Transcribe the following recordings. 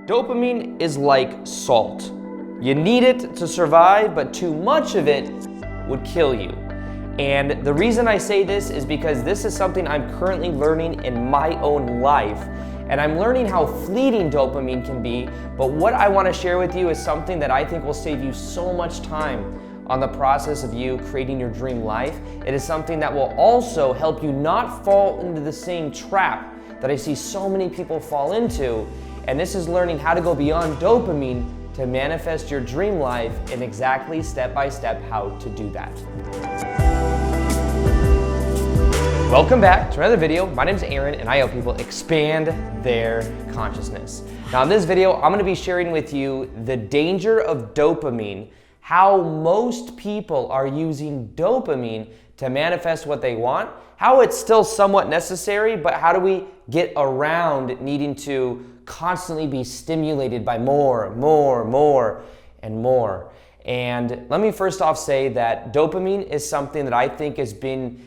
Dopamine is like salt. You need it to survive, but too much of it would kill you. And the reason I say this is because this is something I'm currently learning in my own life. And I'm learning how fleeting dopamine can be, but what I want to share with you is something that I think will save you so much time on the process of you creating your dream life. It is something that will also help you not fall into the same trap that I see so many people fall into. And this is learning how to go beyond dopamine to manifest your dream life and exactly step-by-step how to do that. Welcome back to another video. My name is Aaron and I help people expand their consciousness. Now in this video, I'm going to be sharing with you the danger of dopamine, how most people are using dopamine to manifest what they want, how it's still somewhat necessary, but how do we get around needing to constantly be stimulated by more, and more. And let me first off say that dopamine is something that I think has been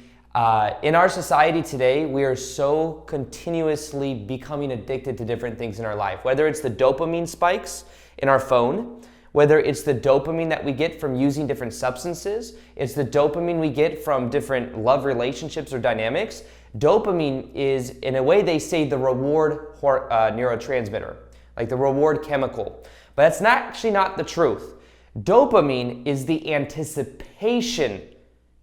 in our society today. We are so continuously becoming addicted to different things in our life, whether it's the dopamine spikes in our phone, whether it's the dopamine that we get from using different substances, it's the dopamine we get from different love relationships or dynamics. Dopamine is, in a way, they say the reward neurotransmitter, like the reward chemical. But that's actually not the truth. Dopamine is the anticipation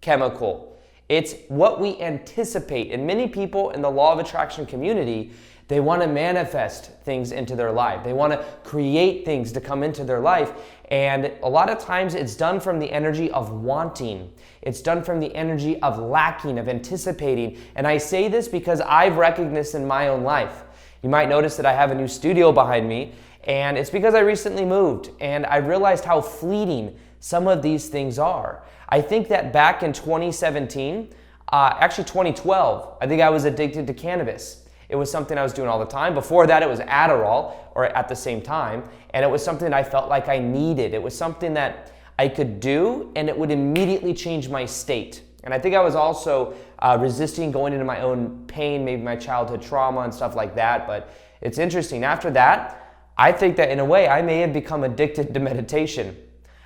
chemical. It's what we anticipate. And many people in the law of attraction community, they want to manifest things into their life. They want to create things to come into their life. And a lot of times it's done from the energy of wanting. It's done from the energy of lacking, of anticipating. And I say this because I've recognized this in my own life. You might notice that I have a new studio behind me, and it's because I recently moved and I realized how fleeting some of these things are. I think that back in 2017, actually 2012, I think I was addicted to cannabis. It was something I was doing all the time. Before that, it was Adderall, or at the same time, and it was something I felt like I needed. It was something that I could do, and it would immediately change my state. And I think I was also resisting going into my own pain, maybe my childhood trauma and stuff like that. But it's interesting. After that, I think that in a way, I may have become addicted to meditation.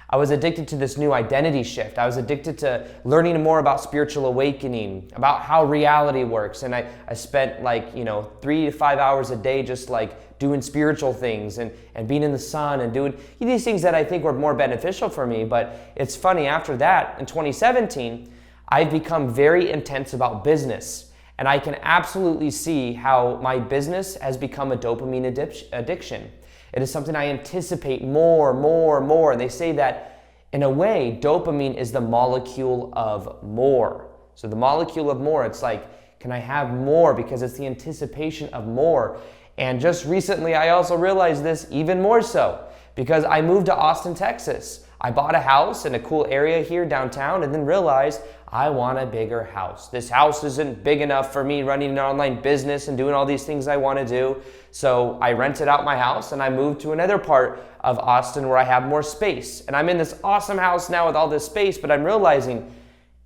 I was addicted to this new identity shift. I was addicted to learning more about spiritual awakening, about how reality works. And I spent 3 to 5 hours a day just like doing spiritual things and being in the sun and doing these things that I think were more beneficial for me. But it's funny, after that, in 2017, I've become very intense about business. And I can absolutely see how my business has become a dopamine addiction. It is something I anticipate more. And they say that, in a way, dopamine is the molecule of more. So the molecule of more, it's like, can I have more? Because it's the anticipation of more. And just recently, I also realized this even more so because I moved to Austin, Texas. I bought a house in a cool area here downtown and then realized I want a bigger house. This house isn't big enough for me running an online business and doing all these things I want to do. So I rented out my house and I moved to another part of Austin where I have more space. And I'm in this awesome house now with all this space, but I'm realizing,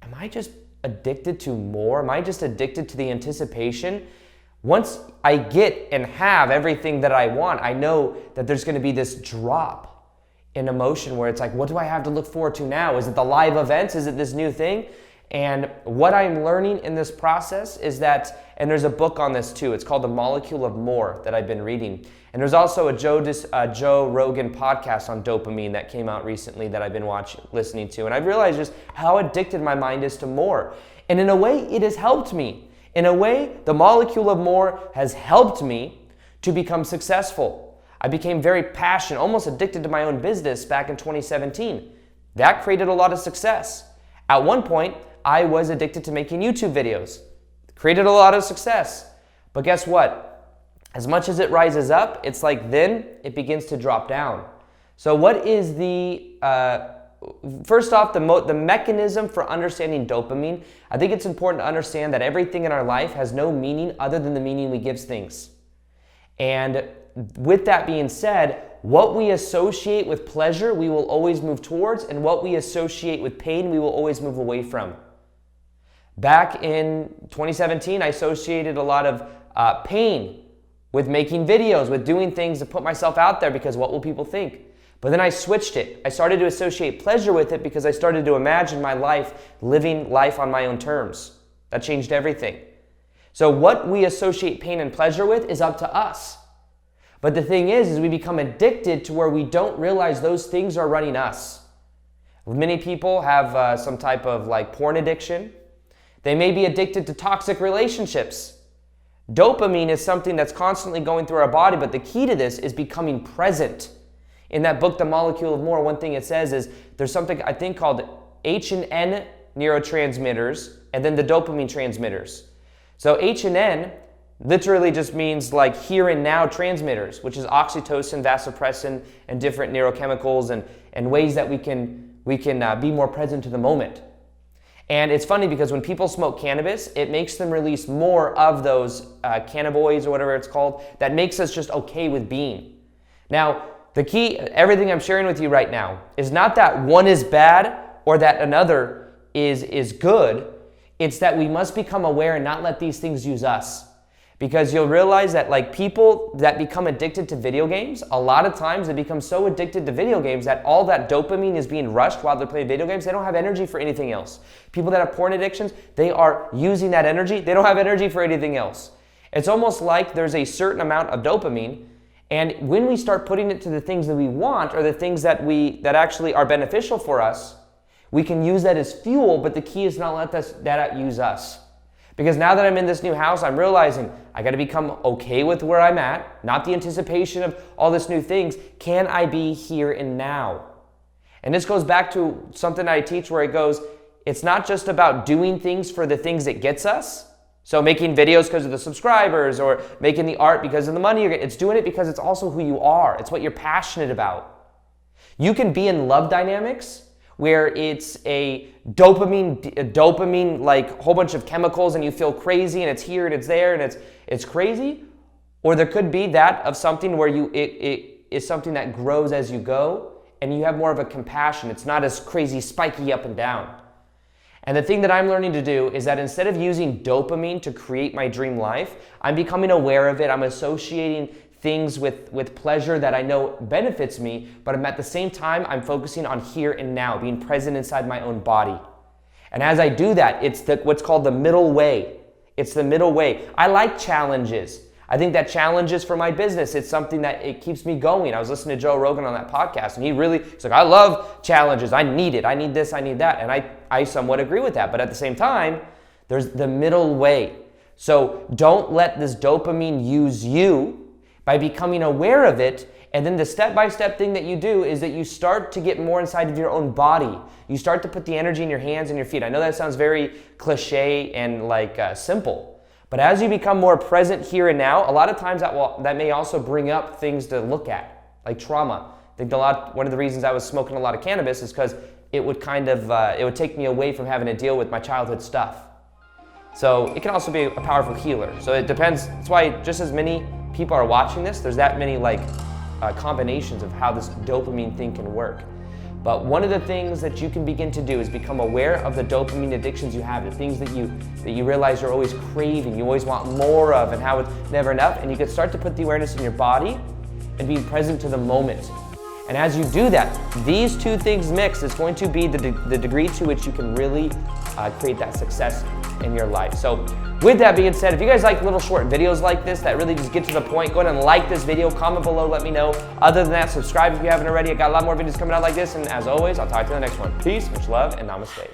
am I just addicted to more? Am I just addicted to the anticipation? Once I get and have everything that I want, I know that there's going to be this drop in emotion where it's like, what do I have to look forward to now? Is it the live events? Is it this new thing? And what I'm learning in this process is that, and there's a book on this too, it's called The Molecule of More that I've been reading. And there's also a Joe Rogan podcast on dopamine that came out recently that I've been listening to. And I've realized just how addicted my mind is to more. And in a way, it has helped me. In a way, the molecule of more has helped me to become successful. I became very passionate, almost addicted to my own business back in 2017. That created a lot of success. At one point, I was addicted to making YouTube videos. Created a lot of success. But guess what? As much as it rises up, it's like then it begins to drop down. So what is first off, the mechanism for understanding dopamine? I think it's important to understand that everything in our life has no meaning other than the meaning we give things. And with that being said, what we associate with pleasure, we will always move towards, and what we associate with pain, we will always move away from. Back in 2017, I associated a lot of pain with making videos, with doing things to put myself out there because what will people think? But then I switched it. I started to associate pleasure with it because I started to imagine my life, living life on my own terms. That changed everything. So what we associate pain and pleasure with is up to us. But the thing is we become addicted to where we don't realize those things are running us. Many people have some type of like porn addiction. They may be addicted to toxic relationships. Dopamine is something that's constantly going through our body, but the key to this is becoming present. In that book, The Molecule of More, one thing it says is there's something I think called H and N neurotransmitters and then the dopamine transmitters. So H and N literally just means like here and now transmitters, which is oxytocin, vasopressin, and different neurochemicals and ways that we can be more present to the moment. And it's funny because when people smoke cannabis, it makes them release more of those cannabinoids or whatever it's called that makes us just okay with being. Now, the key, everything I'm sharing with you right now, is not that one is bad or that another is good. It's that we must become aware and not let these things use us. Because you'll realize that like people that become addicted to video games, a lot of times they become so addicted to video games that all that dopamine is being rushed while they're playing video games. They don't have energy for anything else. People that have porn addictions, they are using that energy. They don't have energy for anything else. It's almost like there's a certain amount of dopamine, and when we start putting it to the things that we want or the things that actually are beneficial for us, we can use that as fuel, but the key is not let that use us. Because now that I'm in this new house, I'm realizing I got to become okay with where I'm at, not the anticipation of all this new things. Can I be here and now? And this goes back to something I teach where it goes, it's not just about doing things for the things that gets us. So making videos because of the subscribers or making the art because of the money you're getting. It's doing it because it's also who you are. It's what you're passionate about. You can be in love dynamics where it's a dopamine like whole bunch of chemicals and you feel crazy and it's here and it's there and it's crazy. Or there could be that of something where it is something that grows as you go and you have more of a compassion. It's not as crazy spiky up and down. And the thing that I'm learning to do is that instead of using dopamine to create my dream life, I'm becoming aware of it. I'm associating things with pleasure that I know benefits me, but at the same time, I'm focusing on here and now, being present inside my own body. And as I do that, it's what's called the middle way. It's the middle way. I like challenges. I think that challenges for my business, it's something that it keeps me going. I was listening to Joe Rogan on that podcast, and he's like, I love challenges. I need it. I need this. I need that. And I somewhat agree with that. But at the same time, there's the middle way. So don't let this dopamine use you by becoming aware of it. And then the step-by-step thing that you do is that you start to get more inside of your own body. You start to put the energy in your hands and your feet. I know that sounds very cliche and simple. But as you become more present here and now, a lot of times that may also bring up things to look at, like trauma. I think one of the reasons I was smoking a lot of cannabis is because it would it would take me away from having to deal with my childhood stuff. So it can also be a powerful healer. So it depends. That's why just as many people are watching this, there's that many combinations of how this dopamine thing can work. But one of the things that you can begin to do is become aware of the dopamine addictions you have, the things that you realize you're always craving, you always want more of, and how it's never enough. And you can start to put the awareness in your body and be present to the moment. And as you do that, these two things mixed is going to be the degree to which you can really create that success in your life. So with that being said, if you guys like little short videos like this that really just get to the point, go ahead and like this video, comment below, let me know. Other than that, subscribe if you haven't already. I got a lot more videos coming out like this, and as always, I'll talk to you in the next one. Peace, much love, and namaste.